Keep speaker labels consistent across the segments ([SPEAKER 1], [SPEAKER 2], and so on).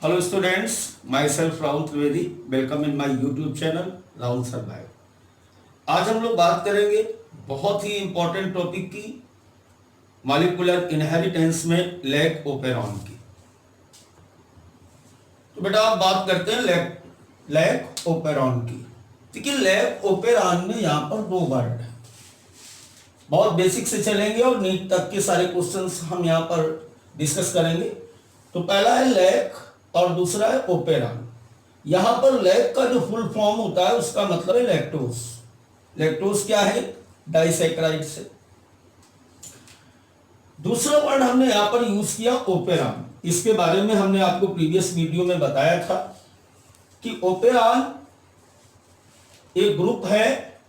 [SPEAKER 1] Hello students, my self Rahul Trivedi. Welcome in my YouTube channel Rahul survive. आज हम लोग बात करेंगे बहुत ही इंपॉर्टेंट टॉपिक की, मॉलिक्यूलर इनहेरिटेंस में लैक ओपेरॉन की। तो बेटा आप बात करते हैं लैक ओपेरॉन की। देखिए लैक ओपेरॉन में यहाँ पर दो वर्ड है, बहुत बेसिक से चलेंगे और नीट तक के सारे क्वेश्चंस हम यहाँ पर डिस्कस करेंगे। तो पहला है लैक और दूसरा है ओपेरॉन। यहां पर लैक का जो फुल फॉर्म होता है उसका मतलब है लैक्टोज। लैक्टोज क्या है? डाइसैकेराइड से। दूसरा वर्ड हमने यहां पर यूज किया ओपेरॉन। इसके बारे में हमने आपको प्रीवियस वीडियो में बताया था कि ओपेरॉन एक ग्रुप है,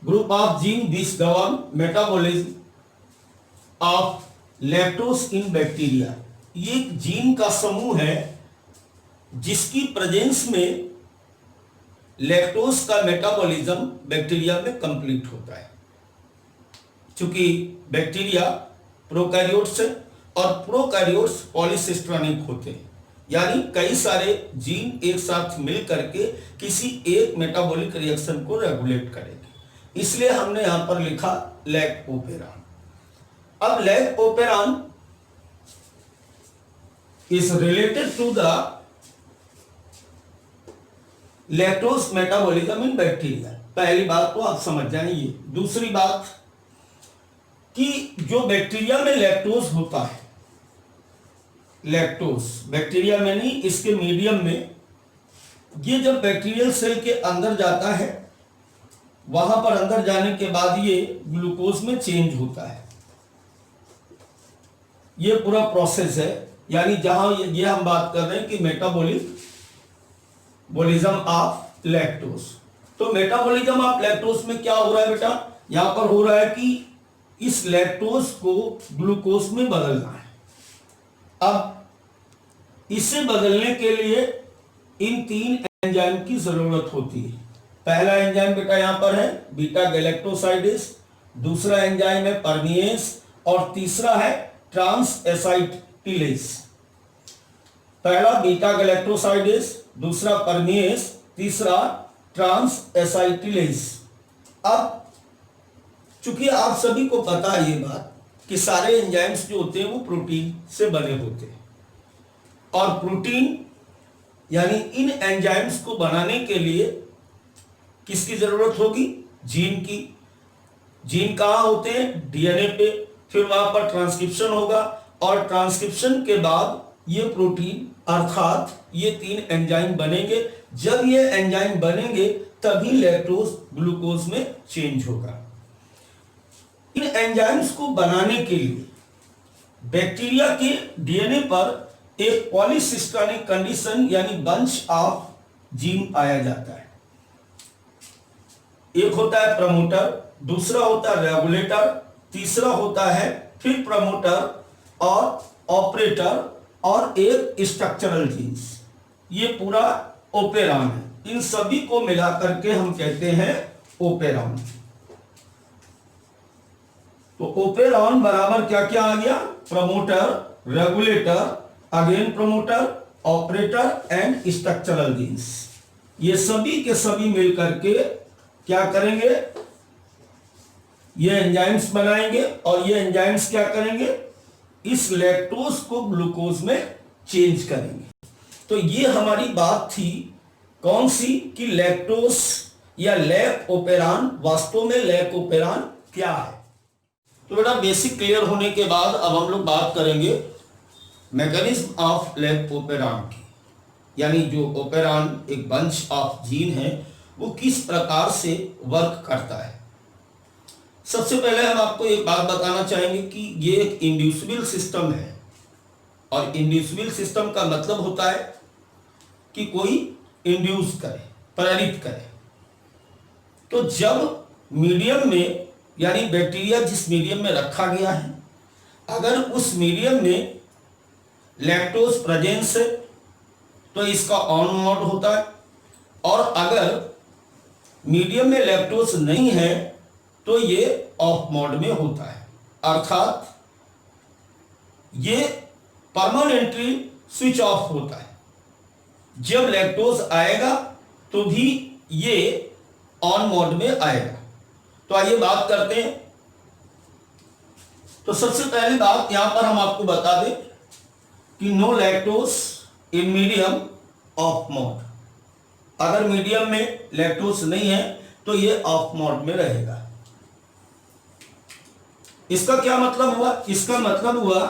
[SPEAKER 1] group of gene which govern metabolism of lactose in bacteria. ये एक जीन का समूह है जिसकी प्रेजेंस में लैक्टोज का मेटाबॉलिज्म बैक्टीरिया में कंप्लीट होता है। चूंकि बैक्टीरिया प्रोकैरियोट्स है और प्रोकैरियोट्स पॉलीसिस्ट्रॉनिक होते हैं, यानी कई सारे जीन एक साथ मिल करके किसी एक मेटाबॉलिक रिएक्शन को रेगुलेट करेंगे। इसलिए हमने यहां पर लिखा लैक ओपेरॉन। अब lac operon is related to the lactose metabolism in bacteria. पहली बात तो आप समझ जाएंगे। दूसरी बात कि जो बैक्टीरिया में लैक्टोज होता है, लैक्टोज बैक्टीरिया में नहीं, इसके मीडियम में, ये जब बैक्टीरियल सेल के अंदर जाता है, वहां पर अंदर जाने के बाद ये ग्लूकोज में चेंज होता है। ये पूरा प्रोसेस है, यानी जहां ये हम बात कर रहे हैं कि मेटाबॉलिज्म ऑफ लैक्टोज। तो मेटाबॉलिज्म ऑफ लैक्टोज में क्या हो रहा है बेटा? यहां पर हो रहा है कि इस लैक्टोज को ग्लूकोज में बदलना है। अब इसे बदलने के लिए इन तीन एंजाइम की जरूरत होती है। पहला एंजाइम बेटा यहां पर है बीटा गैलेक्टोसाइडेज, दूसरा एंजाइम है परमिएस और तीसरा है ट्रांस एसाइटिलेज। पहला बीटा गैलेक्टोसाइडेज, दूसरा परमिएस, तीसरा ट्रांस एसाइटिलेज। अब चूंकि आप सभी को पता है ये बात कि सारे एंजाइम्स जो होते हैं वो प्रोटीन से बने होते हैं, और प्रोटीन यानी इन एंजाइम्स को बनाने के लिए किसकी जरूरत होगी? जीन की। जीन कहां होते हैं? डीएनए पे। फिर वहां पर ट्रांसक्रिप्शन होगा और ट्रांसक्रिप्शन के बाद ये प्रोटीन अर्थात ये तीन एंजाइम बनेंगे। जब ये एंजाइम बनेंगे तभी लैक्टोज ग्लूकोज में चेंज होगा। इन एंजाइम्स को बनाने के लिए बैक्टीरिया के डीएनए पर एक पॉलीसिस्टोनिक कंडीशन यानी बंच ऑफ जीन पाया जाता है। एक होता है प्रमोटर, दूसरा होता है रेगुलेटर, तीसरा होता है फिर प्रमोटर और ऑपरेटर और एक स्ट्रक्चरल जीन्स। ये पूरा ओपेरॉन है। इन सभी को मिलाकर के हम कहते हैं ओपेरॉन। तो ओपेरॉन बराबर क्या क्या आ गया? Promoter, regulator, again promoter, operator and structural jeans. ये सभी के सभी मिलकर के क्या करेंगे? ये एंजाइम्स बनाएंगे और ये एंजाइम्स क्या करेंगे? इस लैक्टोज को ग्लूकोज में चेंज करेंगे। तो ये हमारी बात थी कौन सी? कि लैक्टोज या लैक ओपेरॉन। वास्तव में लैक ओपेरॉन क्या है? तो बेटा बेसिक क्लियर होने के बाद अब हम लोग बात करेंगे मैकेनिज्म ऑफ लैक ओपेरॉन की, यानी जो ओपेरॉन एक बंच ऑफ जीन है वो किस प्रकार से वर्क करता है। सबसे पहले हम आपको एक बात बताना चाहेंगे कि ये एक इंड्यूसिबल सिस्टम है, और इंड्यूसिबल सिस्टम का मतलब होता है कि कोई इंड्यूस करे, प्रेरित करे। तो जब मीडियम में, यानी बैक्टीरिया जिस मीडियम में रखा गया है, अगर उस मीडियम में लैक्टोज प्रेजेंस है तो इसका ऑन मोड होता है, और अगर मीडियम में लैक्टोज नहीं है तो ये ऑफ मोड में होता है। अर्थात ये परमानेंटली स्विच ऑफ होता है। जब लैक्टोज आएगा तो भी ये ऑन मोड में आएगा। तो आइए बात करते हैं। तो सबसे पहली बात यहां पर हम आपको बता दें कि no lactose in medium off mode. अगर मीडियम में लैक्टोज नहीं है तो ये ऑफ मोड में रहेगा। इसका क्या मतलब हुआ? इसका मतलब हुआ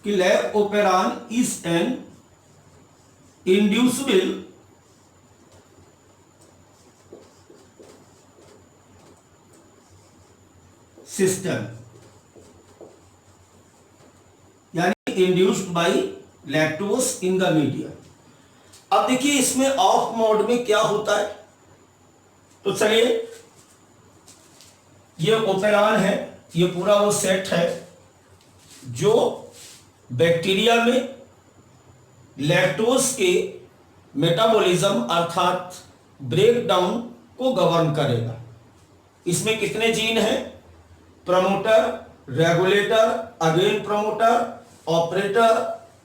[SPEAKER 1] कि lac operon is an inducible system, यानी induced by lactose in the medium. अब देखिए इसमें ऑफ मोड में क्या होता है। तो चलिए, ये ओपेरान है, ये पूरा वो सेट है जो बैक्टीरिया में लैक्टोज के मेटाबॉलिज्म अर्थात ब्रेकडाउन को गवर्न करेगा। इसमें कितने जीन हैं? Promoter, regulator, again promoter, operator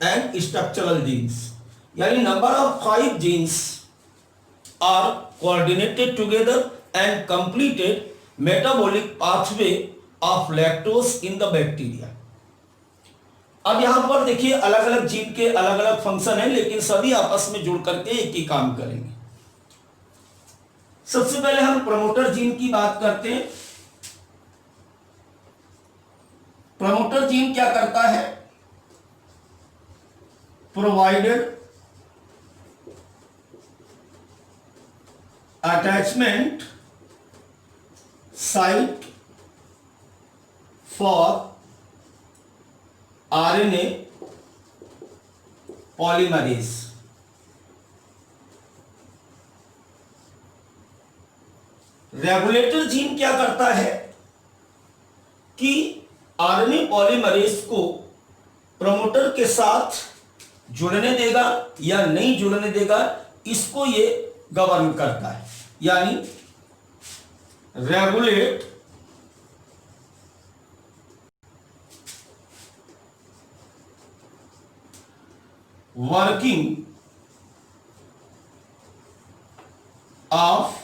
[SPEAKER 1] and structural genes, यानी number of 5 genes are coordinated together and completed metabolic pathway of lactose in the bacteria. अब यहां पर देखिए अलग अलग जीन के अलग अलग फंक्शन है, लेकिन सभी आपस में जुड़ करके एक ही काम करेंगे। सबसे पहले हम प्रमोटर जीन की बात करते हैं। प्रमोटर जीन क्या करता है? Provided attachment site for RNA polymerase. Regulator gene क्या करता है कि आरएनए पॉलीमरेज को प्रमोटर के साथ जुड़ने देगा या नहीं जुड़ने देगा, इसको ये गवर्न करता है। यानी रेगुलेट वर्किंग ऑफ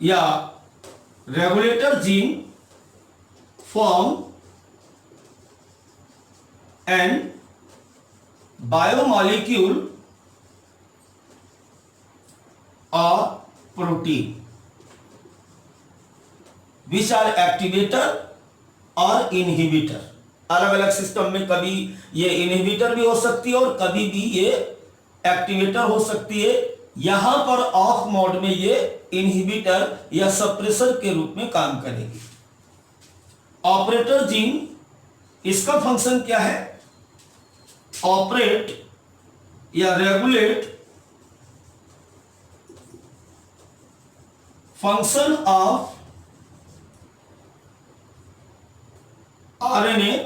[SPEAKER 1] या regulator gene form and biomolecule और प्रोटीन विच आर एक्टिवेटर और इनहिबिटर। अलग अलग सिस्टम में कभी ये इनहिबिटर भी हो सकती है और कभी भी ये एक्टिवेटर हो सकती है। यहां पर ऑफ मोड में ये इनहिबिटर या सप्रेसर के रूप में काम करेगी। ऑपरेटर जीन, इसका फंक्शन क्या है? ऑपरेट या regulate function of RNA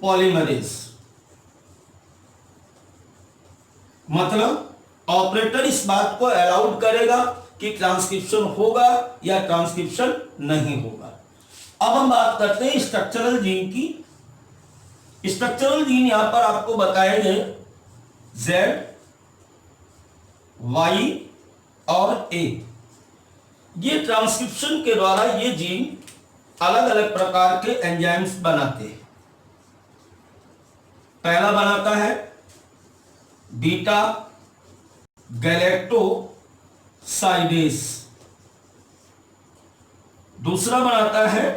[SPEAKER 1] polymerase. मतलब ऑपरेटर इस बात को अलाउड करेगा कि ट्रांसक्रिप्शन होगा या ट्रांसक्रिप्शन नहीं होगा। अब हम बात करते हैं स्ट्रक्चरल जीन की। स्ट्रक्चरल जीन यहां पर आपको बताए गए Z, Y और A। ये ट्रांसक्रिप्शन के द्वारा ये जीन अलग अलग प्रकार के एंजाइम्स बनाते हैं। पहला बनाता है बीटा गैलेक्टोसाइडेस, दूसरा बनाता है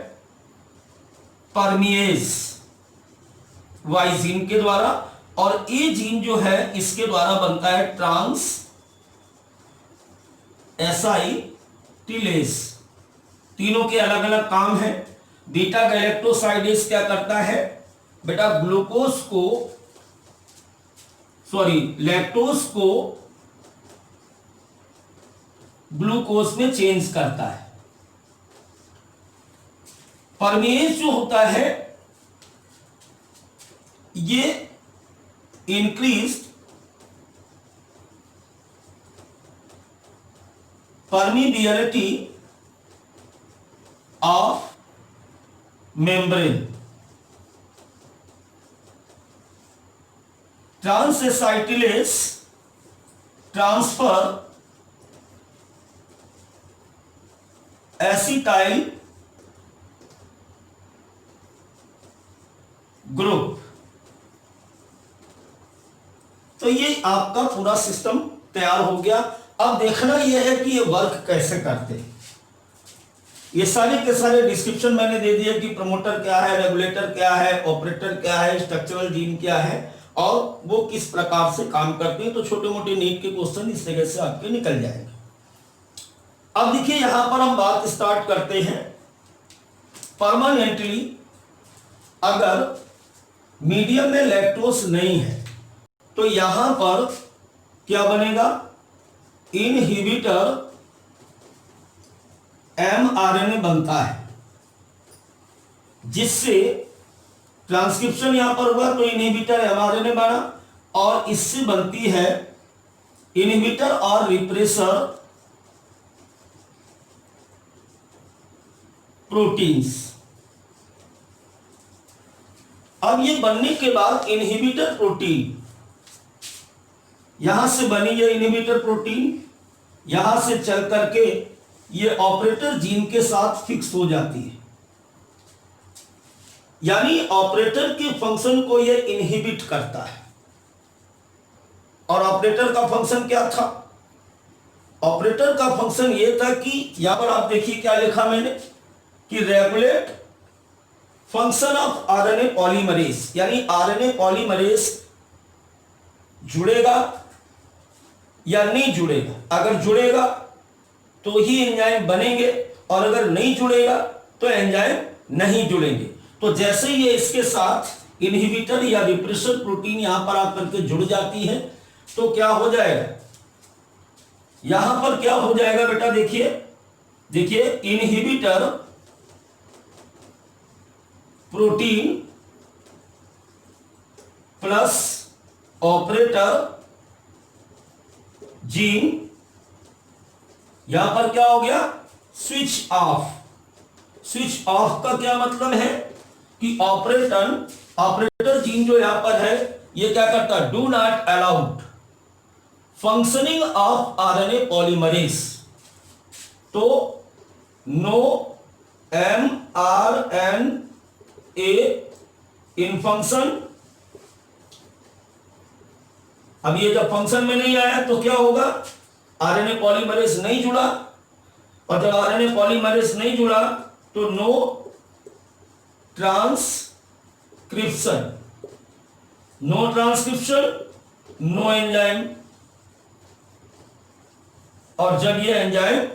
[SPEAKER 1] परमिएज वाई जीन के द्वारा, और ए जीन जो है इसके द्वारा बनता है ट्रांस एसाइटिलेज। तीनों के अलग अलग काम है। बीटा गैलेक्टोसाइडेस क्या करता है बेटा? लैक्टोज को ग्लूकोज में चेंज करता है। परमेज जो होता है ये increase permeability of membrane, transacetylase transfer acetyl group. तो ये आपका पूरा सिस्टम तैयार हो गया। अब देखना यह है कि ये वर्क कैसे करते हैं। ये सारे के सारे डिस्क्रिप्शन मैंने दे दिया कि प्रमोटर क्या है, रेगुलेटर क्या है, ऑपरेटर क्या है, स्ट्रक्चरल जीन क्या है और वो किस प्रकार से काम करते हैं। तो छोटे मोटे नीट के क्वेश्चन इस तरह से आपके निकल जाएंगे। अब देखिए यहां पर हम बात स्टार्ट करते हैं। परमानेंटली अगर मीडियम में लैक्टोज नहीं है तो यहां पर क्या बनेगा, इनहिबिटर mRNA बनता है, जिससे ट्रांसक्रिप्शन यहां पर हुआ तो इनहिबिटर mRNA बना और इससे बनती है इनहिबिटर और रिप्रेसर प्रोटीन्स। अब ये बनने के बाद इनहिबिटर प्रोटीन यहां से बनी, ये इनहिबिटर प्रोटीन यहां से चल करके ये ऑपरेटर जीन के साथ फिक्स हो जाती है, यानी ऑपरेटर के फंक्शन को ये इनहिबिट करता है। और ऑपरेटर का फंक्शन क्या था? ऑपरेटर का फंक्शन ये था कि यहां पर आप देखिए क्या लिखा मैंने कि regulate function of RNA polymerase, यानी आरएनए पॉलीमरेज जुड़ेगा या नहीं जुड़ेगा। अगर जुड़ेगा तो ही एंजाइम बनेंगे और अगर नहीं जुड़ेगा तो एंजाइम नहीं जुड़ेंगे। तो जैसे ये इसके साथ इनहिबिटर या रिप्रेसर प्रोटीन यहां पर आकर के जुड़ जाती है तो क्या हो जाएगा, यहां पर क्या हो जाएगा बेटा, देखिए देखिए inhibitor protein plus operator gene, यहां पर क्या हो गया, स्विच ऑफ। स्विच ऑफ का क्या मतलब है कि ऑपरेटर जीन जो यहां पर है ये क्या करता है, do not allowed functioning of RNA polymerase. तो नो mRNA इन फंक्शन। अब ये जब फंक्शन में नहीं आया तो क्या होगा, आरएनए पॉलीमरेज नहीं जुड़ा, और जब आरएनए पॉलीमरेज नहीं जुड़ा तो no transcription, no transcription no enzyme. और जब ये एंजाइम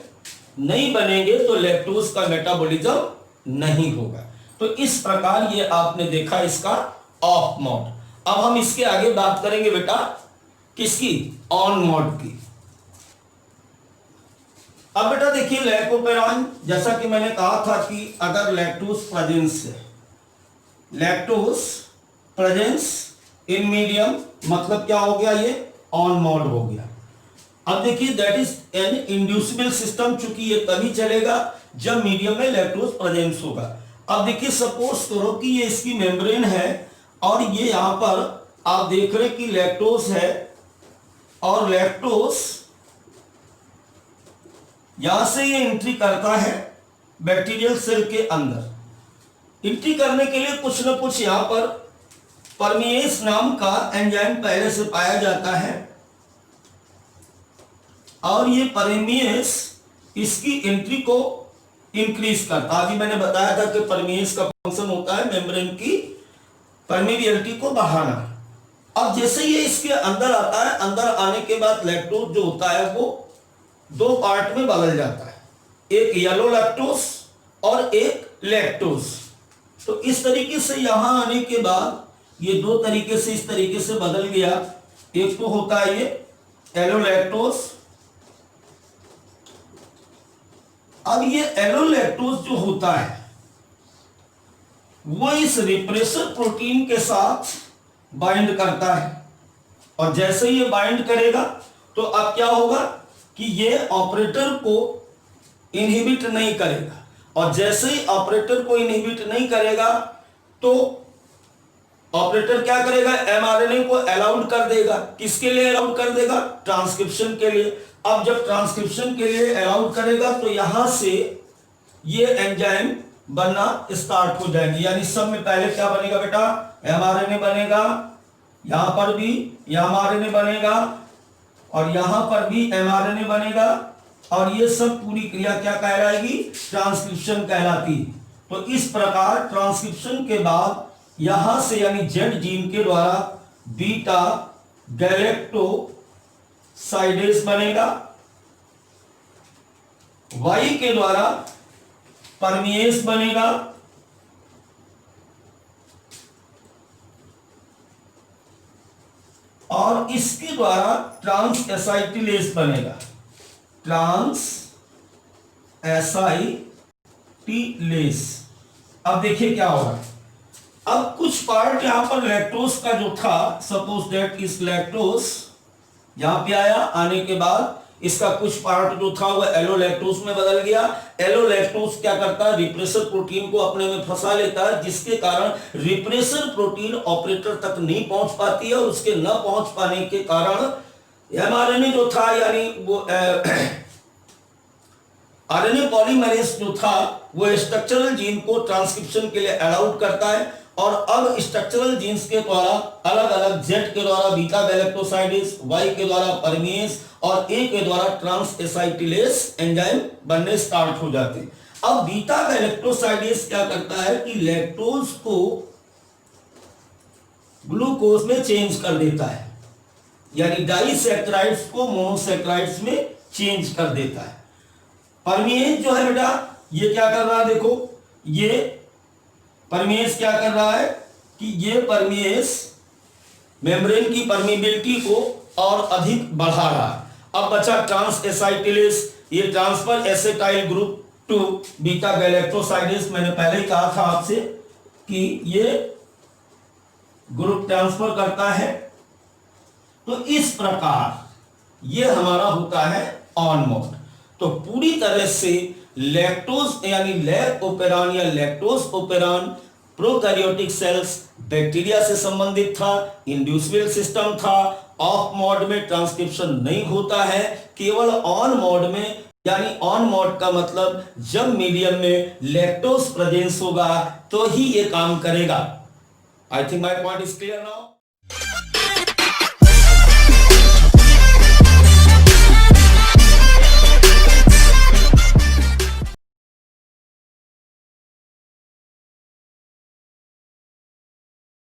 [SPEAKER 1] नहीं बनेंगे तो लैक्टोज का मेटाबॉलिज्म नहीं होगा। तो इस प्रकार ये आपने देखा इसका ऑफ मोड। अब हम इसके आगे बात करेंगे बेटा किसकी, ऑन मोड की। अब बेटा देखिए लैकोपेरॉन, जैसा कि मैंने कहा था कि अगर लैक्टोज प्रेजेंस है, लैक्टोज प्रेजेंस इन मीडियम मतलब क्या हो गया, ये ऑन मोड हो गया। अब देखिए that is an inducible system, चूंकि ये तभी चलेगा जब मीडियम में लैक्टोज प्रेजेंस होगा। अब देखिए सपोज करो कि ये इसकी मेम्ब्रेन है और ये यहां पर आप देख रहे कि लैक्टोज है और लैक्टोज यहां से ये एंट्री करता है बैक्टीरियल सेल के अंदर। एंट्री करने के लिए कुछ न कुछ यहां पर परमिएस नाम का एंजाइम पहले से पाया जाता है और ये परमिएस इसकी एंट्री को इंक्रीज करता है। अभी मैंने बताया था कि परमिएस का फंक्शन होता है मेम्ब्रेन की परमिएबिलिटी को बढ़ाना। अब जैसे ये इसके अंदर आता है, अंदर आने के बाद लैक्टोज जो होता है वो दो पार्ट में बदल जाता है, एक येलो लैक्टोज और एक लैक्टोज। तो इस तरीके से यहां आने के बाद ये दो तरीके से इस तरीके से बदल गया। एक तो होता है ये येलो लैक्टोज, अब ये येलो लैक्टोज जो होता है वो इस रिप्रेसर प्रोटीन के साथ बाइंड करता है और जैसे ये बाइंड करेगा तो अब क्या होगा कि ये ऑपरेटर को इनहिबिट नहीं करेगा और जैसे ही ऑपरेटर को इनहिबिट नहीं करेगा तो ऑपरेटर क्या करेगा, एमआरएनए को अलाउड कर देगा। किसके लिए अलाउड कर देगा, ट्रांसक्रिप्शन के लिए। अब जब ट्रांसक्रिप्शन के लिए अलाउड करेगा तो यहां से ये एंजाइम बनना स्टार्ट हो जाएंगे। यानी सब में पहले क्या बनेगा बेटा, एमआरएनए बनेगा, यहां पर भी एमआरएनए बनेगा और यहां पर भी एमआरएनए बनेगा, और ये सब पूरी क्रिया क्या कहलाएगी, ट्रांसक्रिप्शन कहलाती। तो इस प्रकार ट्रांसक्रिप्शन के बाद यहां से यानी जेड जीन के द्वारा बीटा गैलेक्टोसाइडेस बनेगा, वाई के द्वारा परमिएस बनेगा, और इसके द्वारा ट्रांस एसाइटिलेस बनेगा, ट्रांस एसाइटिलेस। अब देखिए क्या होगा, अब कुछ पार्ट यहां पर लैक्टोस का जो था, सपोज दैट इस लैक्टोस यहां पे आया, आने के बाद इसका कुछ पार्ट जो था वह एलोलैक्टोस में बदल गया। एलोलैक्टोस क्या करता है, रिप्रेसर प्रोटीन को अपने में फंसा लेता है, जिसके कारण रिप्रेसर प्रोटीन ऑपरेटर तक नहीं पहुंच पाती है, और उसके न पहुंच पाने के कारण एमआरएनए जो था यानी वो आरएनए पॉलीमरेज जो था वो स्ट्रक्चरल जीन को ट्रांसक्रिप्शन के लिए अलाउड करता है, और अब स्ट्रक्चरल जीन्स के द्वारा अलग अलग जेड के द्वारा बीटा गैलेक्टोसाइडेस, वाई के द्वारा परमिएस और ए के द्वारा ट्रांस एसाइटिलेस एंजाइम बनने स्टार्ट हो जाते हैं। अब बीटा गैलेक्टोसाइडेस क्या करता है कि लैक्टोज को ग्लूकोज में चेंज कर देता है, यानी डाइसैकेराइड्स को मोनोसैकेराइड्स में चेंज कर देता है। परमिएस जो है बेटा ये क्या कर रहा है, देखो ये परमिएस क्या कर रहा है कि ये परमिएस मेम्ब्रेन की परमिबिलिटी को और अधिक बढ़ा रहा है। अब बचा ट्रांस एसाइटिलेस, ये transfer acetyl group to beta galactosidase. मैंने पहले ही कहा था आपसे कि ये ग्रुप ट्रांसफर करता है। तो इस प्रकार ये हमारा होता है ऑन मोड। तो पूरी तरह से लैक्टोज यानी लैक ओपेरान या lactose operon prokaryotic cells bacteria से संबंधित था, इंड्यूसिबल सिस्टम था, ऑफ मोड में ट्रांसक्रिप्शन नहीं होता है, केवल ऑन मोड में, यानी ऑन मोड का मतलब जब मीडियम में लैक्टोज प्रेजेंस होगा तो ही ये काम करेगा। I think my point is clear now.